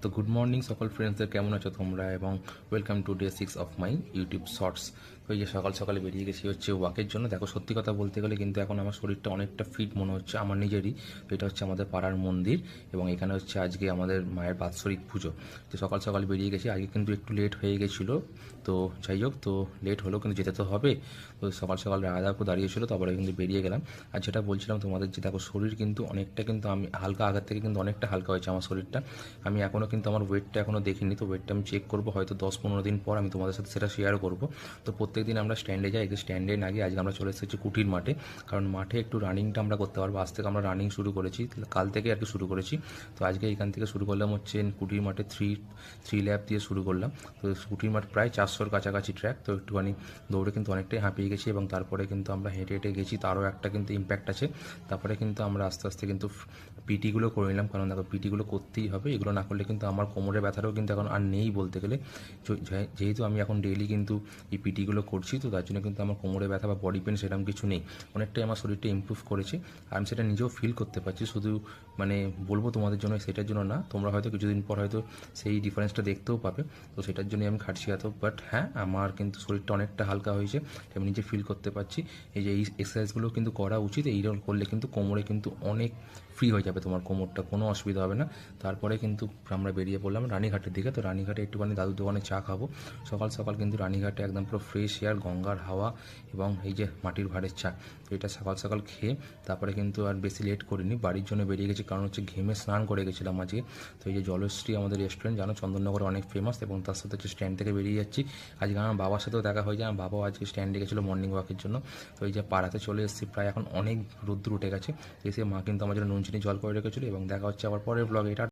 তো good morning সকল ফ্রেন্ডসদের, কেমন আছো তোমরা? এবং welcome to day 6 of my YouTube shorts. তো এই যে সকাল সকালে বেরিয়ে গেছি হচ্ছে ওয়াকের জন্য। দেখো, সত্যি কথা বলতে গেলে কিন্তু এখন আমার শরীরটা অনেকটা ফিট মনে হচ্ছে আমার নিজেরই। তো এটা হচ্ছে আমাদের পাড়ার মন্দির এবং এখানে হচ্ছে আজকে আমাদের মায়ের বাৎসরিক পুজো। তো সকাল সকাল বেরিয়ে গেছি, আজকে কিন্তু একটু লেট হয়ে গেছিলো। তো যাই হোক, তো লেট হলেও কিন্তু যেতে তো হবে। তো সকাল সকাল রাধাপুর দাঁড়িয়েছিল, তারপরে কিন্তু বেরিয়ে গেলাম। আর যেটা বলছিলাম তোমাদের, যে দেখো শরীর কিন্তু অনেকটা, কিন্তু আমি হালকা আগের থেকে কিন্তু অনেকটা হালকা হয়েছে আমার শরীরটা। আমি এখনও কিন্তু আমার ওয়েটটা এখনও দেখিনি, তো ওয়েটটা আমি চেক করবো হয়তো 10-15 দিন পর আমি তোমাদের সাথে সেটা শেয়ারও করবো। তো প্রত্যেক দিন আমরা স্ট্যান্ডে যাই, স্ট্যান্ডে না গিয়ে আজকে আমরা চলে এসেছি কুটির মাঠে, কারণ মাঠে একটু রানিংটা আমরা করতে পারবো। আজ থেকে আমরা রানিং শুরু করেছি, কাল থেকে আর কি শুরু করেছি। তো আজকে এখান থেকে শুরু করলাম হচ্ছে কুটির মাঠে থ্রি ল্যাপ দিয়ে শুরু করলাম। তো কুটির মাঠ প্রায় 400-র কাছাকাছি ট্র্যাক। তো একটুখানি দৌড়ে কিন্তু অনেকটাই হাঁপিয়ে গেছি এবং তারপরে কিন্তু আমরা হেঁটে হেঁটে গেছি, তারও একটা কিন্তু ইম্প্যাক্ট আছে। তারপরে কিন্তু আমরা আস্তে আস্তে কিন্তু পিটিগুলো করে নিলাম, কারণ দেখো পিটিগুলো করতেই হবে, এগুলো না করলে কিন্তু আমার কোমরের ব্যথাটাও কিন্তু এখন আর নেই বলতে গেলে। যেহেতু আমি এখন ডেইলি কিন্তু এই পিটিগুলো করছি, তো তার জন্য কিন্তু আমার কোমরে ব্যথা বা বডি পেন সেরকম কিছু নেই। অনেকটাই আমার শরীরটা ইমপ্রুভ করেছে, আর আমি সেটা নিজেও ফিল করতে পারছি। শুধু মানে বলবো তোমাদের জন্য, সেটার জন্য না, তোমরা হয়তো কিছুদিন পর হয়তো সেই ডিফারেন্সটা দেখতেও পাবে। তো সেটার জন্যই আমি খাটছি এত। বাট হ্যাঁ, আমার কিন্তু শরীরটা অনেকটা হালকা হয়েছে, আমি নিজে ফিল করতে পারছি। এই যে এই এক্সারসাইজগুলো কিন্তু করা উচিত, এইরকম করলে কিন্তু কোমরে কিন্তু অনেক ফ্রি হয়ে যাবে, তোমার কোমরটা কোনো অসুবিধা হবে না। তারপরে কিন্তু আমরা বেরিয়ে পড়লাম রানীঘাটের দিকে। তো রানীঘাটে একটুখানি দাদুর দোকানে চা খাবো। সকাল সকাল কিন্তু রানীঘাটে একদম পুরো ফ্রেশ এয়ার, গঙ্গার হাওয়া এবং এই যে মাটির ভাঁড়ের চা। তো এটা সকাল সকাল খেয়ে তারপরে কিন্তু আর বেশি লেট করিনি, বাড়ির জন্য বেরিয়ে গেছি, কারণ হচ্ছে ঘেমে স্নান করে গেছিলাম আজকে। তো এই যে জলশ্রী আমাদের রেস্টুরেন্ট, জানো চন্দননগরে অনেক ফেমাস, এবং তার সাথে হচ্ছে স্ট্যান্ড থেকে বেরিয়ে যাচ্ছি। আজকে আমার বাবার সাথেও দেখা হয়ে যায়, আমার বাবাও আজকে স্ট্যান্ডে গেছিলো মর্নিং ওয়াকের জন্য। তো এই যে পাড়াতে চলে এসেছি, প্রায় এখন অনেক রোদ্দুর উঠে গেছে। এসে মা কিন্তু আমার জন্য নুন চিনি জল করে রেখেছিলো, এবং দেখা হচ্ছে আবার পরের ব্লগে। এটা